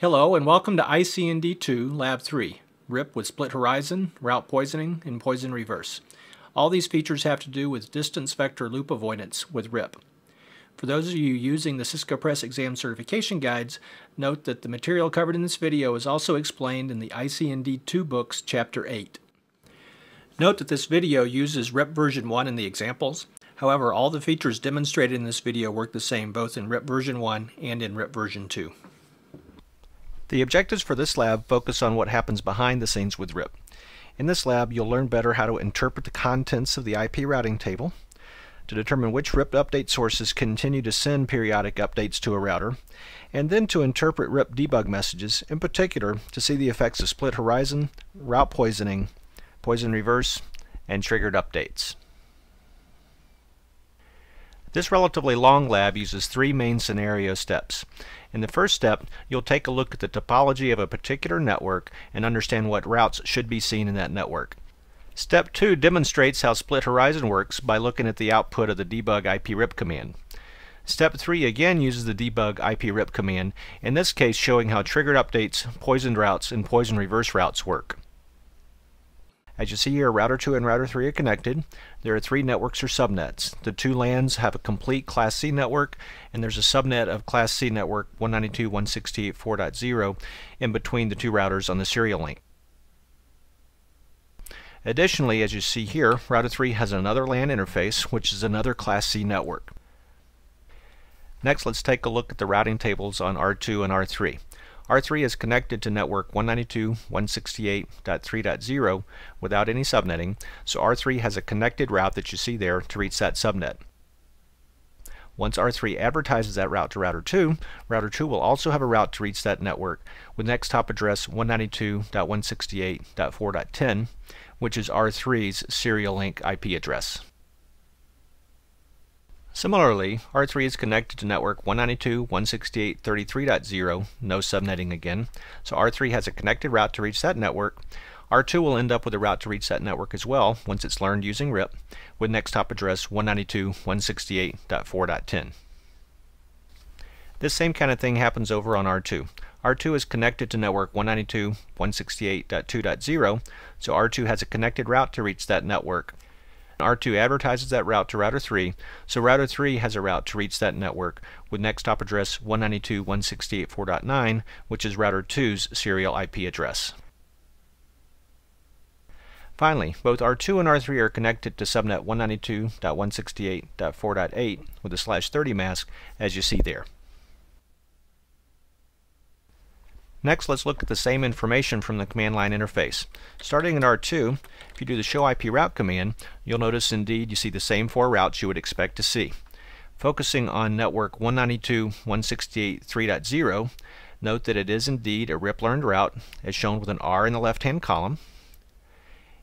Hello and welcome to ICND 2 Lab 3, RIP with split horizon, route poisoning, and poison reverse. All these features have to do with distance vector loop avoidance with RIP. For those of you using the Cisco Press exam certification guides, note that the material covered in this video is also explained in the ICND 2 books Chapter 8. Note that this video uses RIP version 1 in the examples. However, all the features demonstrated in this video work the same both in RIP version 1 and in RIP version 2. The objectives for this lab focus on what happens behind the scenes with RIP. In this lab, you'll learn better how to interpret the contents of the IP routing table, to determine which RIP update sources continue to send periodic updates to a router, and then to interpret RIP debug messages, in particular to see the effects of split horizon, route poisoning, poison reverse, and triggered updates. This relatively long lab uses three main scenario steps. In the first step, you'll take a look at the topology of a particular network and understand what routes should be seen in that network. Step 2 demonstrates how split horizon works by looking at the output of the debug IPRIP command. Step 3 again uses the debug IPRIP command, in this case showing how triggered updates, poisoned routes, and poison reverse routes work. As you see here, Router 2 and Router 3 are connected. There are three networks or subnets. The two LANs have a complete Class C network, and there's a subnet of Class C network 192.168.4.0 in between the two routers on the serial link. Additionally, as you see here, Router 3 has another LAN interface, which is another Class C network. Next, let's take a look at the routing tables on R2 and R3. R3 is connected to network 192.168.3.0 without any subnetting, so R3 has a connected route that you see there to reach that subnet. Once R3 advertises that route to Router 2 will also have a route to reach that network with next hop address 192.168.4.10, which is R3's serial link IP address. Similarly, R3 is connected to network 192.168.33.0, no subnetting again, so R3 has a connected route to reach that network. R2 will end up with a route to reach that network as well once it's learned using RIP, with next hop address 192.168.4.10. This same kind of thing happens over on R2. R2 is connected to network 192.168.2.0, so R2 has a connected route to reach that network. R2 advertises that route to Router 3, so Router 3 has a route to reach that network with next hop address 192.168.4.9, which is Router 2's serial IP address. Finally, both R2 and R3 are connected to subnet 192.168.4.8 with a /30 mask, as you see there. Next, let's look at the same information from the command line interface. Starting in R2, if you do the show IP route command, you'll notice indeed you see the same four routes you would expect to see. Focusing on network 192.168.3.0, note that it is indeed a RIP learned route, as shown with an R in the left-hand column.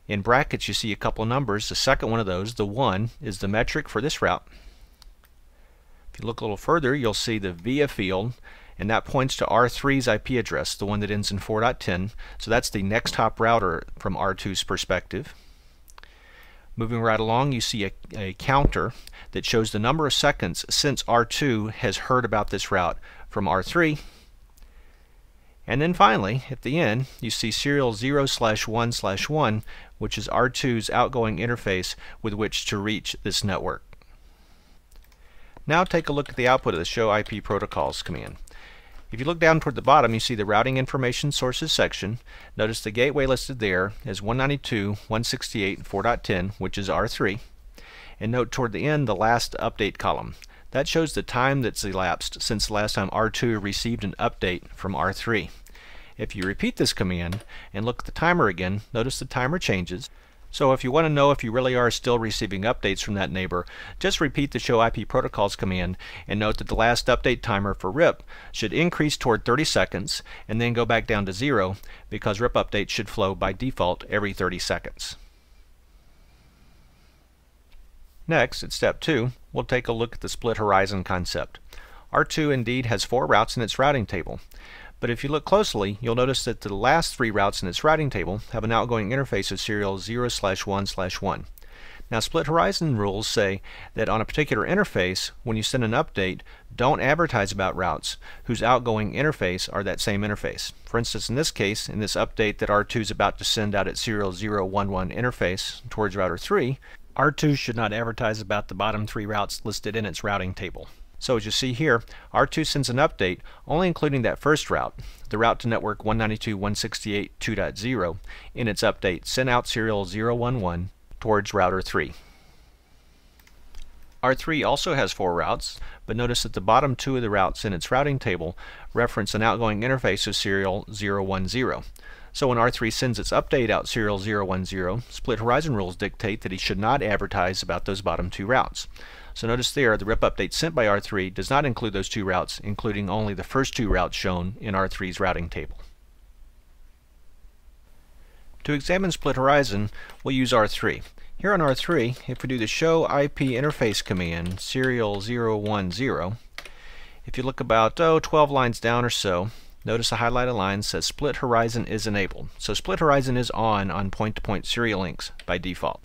In brackets you see a couple of numbers. The second one of those, the 1, is the metric for this route. If you look a little further, you'll see the via field, and that points to R3's IP address, the one that ends in 4.10, so that's the next hop router from R2's perspective. Moving right along, you see a counter that shows the number of seconds since R2 has heard about this route from R3. And then finally, at the end, you see serial 0/1/1, which is R2's outgoing interface with which to reach this network. Now take a look at the output of the show IP protocols command. If you look down toward the bottom, you see the routing information sources section. Notice the gateway listed there is 192.168.4.10, which is R3. And note toward the end the last update column. That shows the time that's elapsed since the last time R2 received an update from R3. If you repeat this command and look at the timer again, notice the timer changes. So if you want to know if you really are still receiving updates from that neighbor, just repeat the show IP protocols command and note that the last update timer for RIP should increase toward 30 seconds and then go back down to 0 because RIP updates should flow by default every 30 seconds. Next, at step 2, we'll take a look at the split horizon concept. R2 indeed has 4 routes in its routing table. But if you look closely, you'll notice that the last 3 routes in its routing table have an outgoing interface of serial 0/1/1. Now, split horizon rules say that on a particular interface, when you send an update, don't advertise about routes whose outgoing interface are that same interface. For instance, in this case, in this update that R2 is about to send out its serial 011 interface towards router 3, R2 should not advertise about the bottom 3 routes listed in its routing table. So as you see here, R2 sends an update only including that first route, the route to network 192.168.2.0, in its update send out serial 011 towards router 3. R3 also has 4 routes, but notice that the bottom 2 of the routes in its routing table reference an outgoing interface of serial 010. So when R3 sends its update out serial 010, split horizon rules dictate that he should not advertise about those bottom 2 routes. So notice there, the RIP update sent by R3 does not include those 2 routes, including only the first 2 routes shown in R3's routing table. To examine split horizon, we'll use R3. Here on R3, if we do the show IP interface command, serial 010, if you look about 12 lines down or so, notice a highlighted line says split horizon is enabled. So split horizon is on point-to-point serial links by default.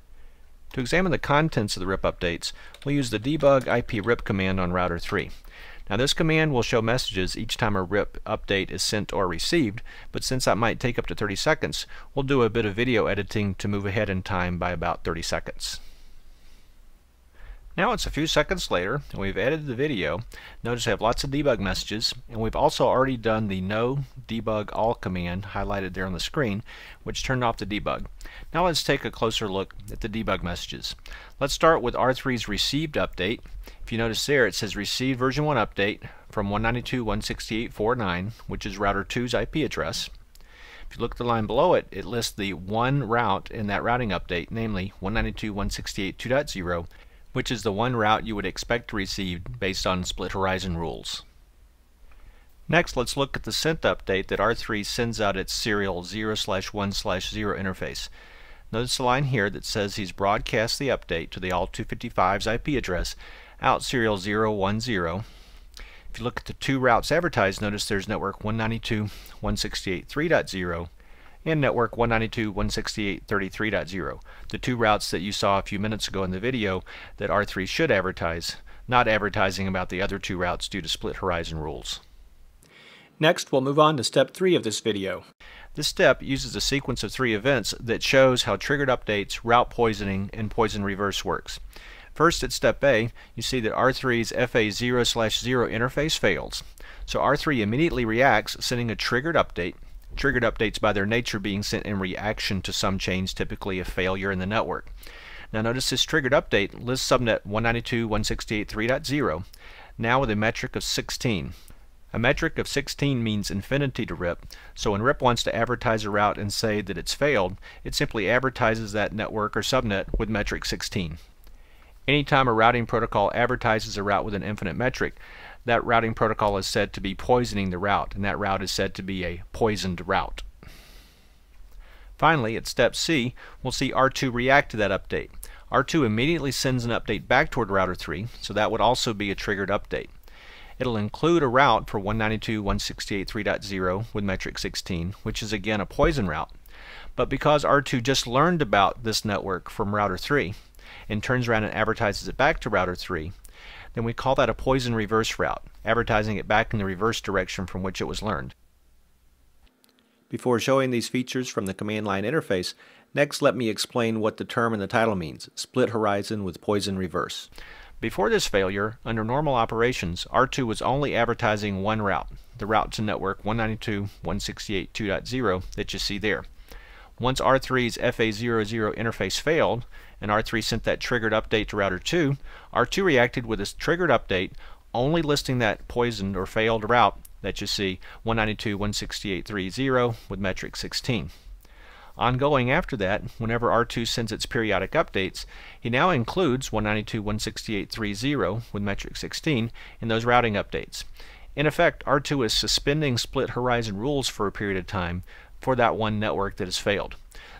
To examine the contents of the RIP updates, we'll use the debug IP RIP command on router 3. Now this command will show messages each time a RIP update is sent or received, but since that might take up to 30 seconds, we'll do a bit of video editing to move ahead in time by about 30 seconds. Now it's a few seconds later, and we've edited the video. Notice I have lots of debug messages, and we've also already done the no debug all command highlighted there on the screen, which turned off the debug. Now let's take a closer look at the debug messages. Let's start with R3's received update. If you notice there, it says received version 1 update from 192.168.4.9, which is router 2's IP address. If you look at the line below it, it lists the one route in that routing update, namely 192.168.2.0, which is the one route you would expect to receive based on split horizon rules. Next, let's look at the sent update that R3 sends out its serial 0/1/0 interface. Notice the line here that says he's broadcast the update to the All255's IP address out serial 010. If you look at the 2 routes advertised, notice there's network 192.168.3.0 and network 192.168.33.0, the 2 routes that you saw a few minutes ago in the video that R3 should advertise, not advertising about the other 2 routes due to split horizon rules. Next, we'll move on to step 3 of this video. This step uses a sequence of 3 events that shows how triggered updates, route poisoning, and poison reverse works. First, at step A, you see that R3's FA0/0 interface fails. So R3 immediately reacts, sending a triggered update. Triggered updates by their nature being sent in reaction to some change, typically a failure in the network. Now notice this triggered update lists subnet 192.168.3.0, now with a metric of 16. A metric of 16 means infinity to RIP, so when RIP wants to advertise a route and say that it's failed, it simply advertises that network or subnet with metric 16. Anytime a routing protocol advertises a route with an infinite metric, that routing protocol is said to be poisoning the route, and that route is said to be a poisoned route. Finally, at step C, we'll see R2 react to that update. R2 immediately sends an update back toward router 3, so that would also be a triggered update. It'll include a route for 192.168.3.0 with metric 16, which is again a poison route. But because R2 just learned about this network from router 3 and turns around and advertises it back to router 3, then we call that a poison reverse route, advertising it back in the reverse direction from which it was learned. Before showing these features from the command line interface, next let me explain what the term in the title means, split horizon with poison reverse. Before this failure, under normal operations, R2 was only advertising one route, the route to network 192.168.2.0 that you see there. Once R3's FA00 interface failed, and R3 sent that triggered update to router 2, R2 reacted with this triggered update, only listing that poisoned or failed route that you see, 192.168.3.0 with metric 16. Ongoing after that, whenever R2 sends its periodic updates, he now includes 192.168.3.0 with metric 16 in those routing updates. In effect, R2 is suspending split horizon rules for a period of time for that one network that has failed.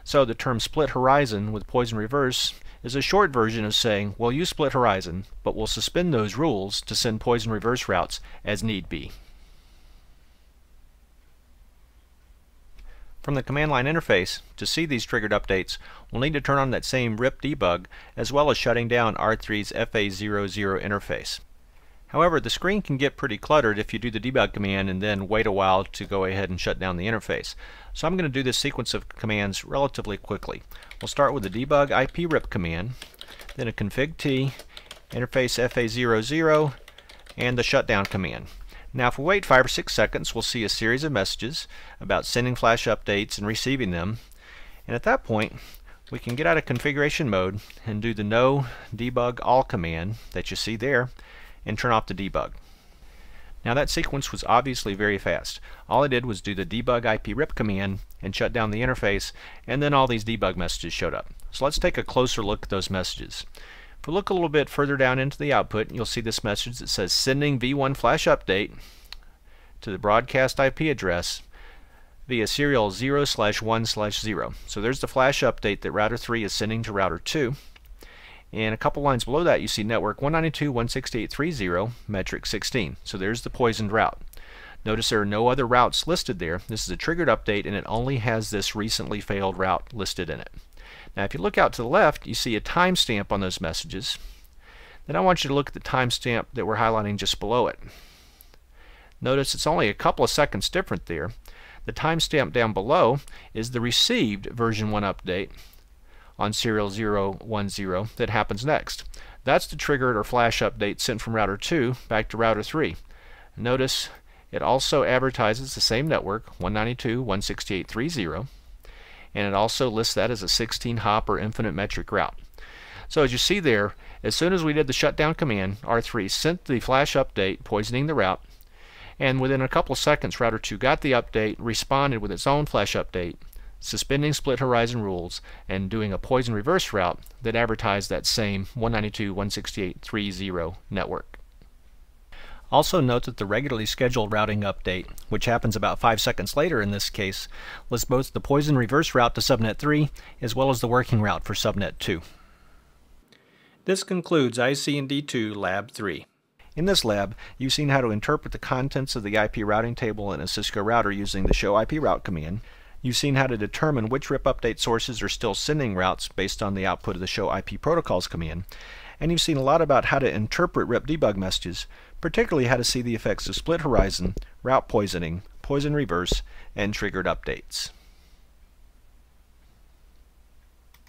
So the term split horizon with poison reverse is a short version of saying we'll use split horizon, but we'll suspend those rules to send poison reverse routes as need be. From the command line interface, to see these triggered updates, we'll need to turn on that same RIP debug as well as shutting down R3's FA00 interface. However, the screen can get pretty cluttered if you do the debug command and then wait a while to go ahead and shut down the interface. So I'm going to do this sequence of commands relatively quickly. We'll start with the debug IP RIP command, then a config T, interface FA00, and the shutdown command. Now if we wait 5 or 6 seconds, we'll see a series of messages about sending flash updates and receiving them. And at that point, we can get out of configuration mode and do the no debug all command that you see there and turn off the debug. Now that sequence was obviously very fast. All I did was do the debug IP RIP command and shut down the interface, and then all these debug messages showed up. So let's take a closer look at those messages. If we look a little bit further down into the output, you'll see this message that says sending V1 flash update to the broadcast IP address via serial 0/1/0. So there's the flash update that router 3 is sending to router 2. And a couple lines below that you see network 192.168.3.0 metric 16. So there's the poisoned route. Notice there are no other routes listed there. This is a triggered update and it only has this recently failed route listed in it. Now if you look out to the left, you see a timestamp on those messages. Then I want you to look at the timestamp that we're highlighting just below it. Notice it's only a couple of seconds different there. The timestamp down below is the received version 1 update on serial 010 that happens next. That's the triggered or flash update sent from router 2 back to router 3. Notice it also advertises the same network 192.168.3.0, and it also lists that as a 16 hop or infinite metric route. So as you see there, as soon as we did the shutdown command, R3 sent the flash update poisoning the route, and within a couple of seconds router 2 got the update, responded with its own flash update, suspending split horizon rules and doing a poison reverse route that advertised that same 192.168.3.0 network. Also note that the regularly scheduled routing update, which happens about 5 seconds later in this case, lists both the poison reverse route to subnet 3 as well as the working route for subnet 2. This concludes IC&D2 Lab 3. In this lab, you've seen how to interpret the contents of the IP routing table in a Cisco router using the show IP route command. You've seen how to determine which RIP update sources are still sending routes based on the output of the show IP protocols command. And you've seen a lot about how to interpret RIP debug messages, particularly how to see the effects of split horizon, route poisoning, poison reverse, and triggered updates.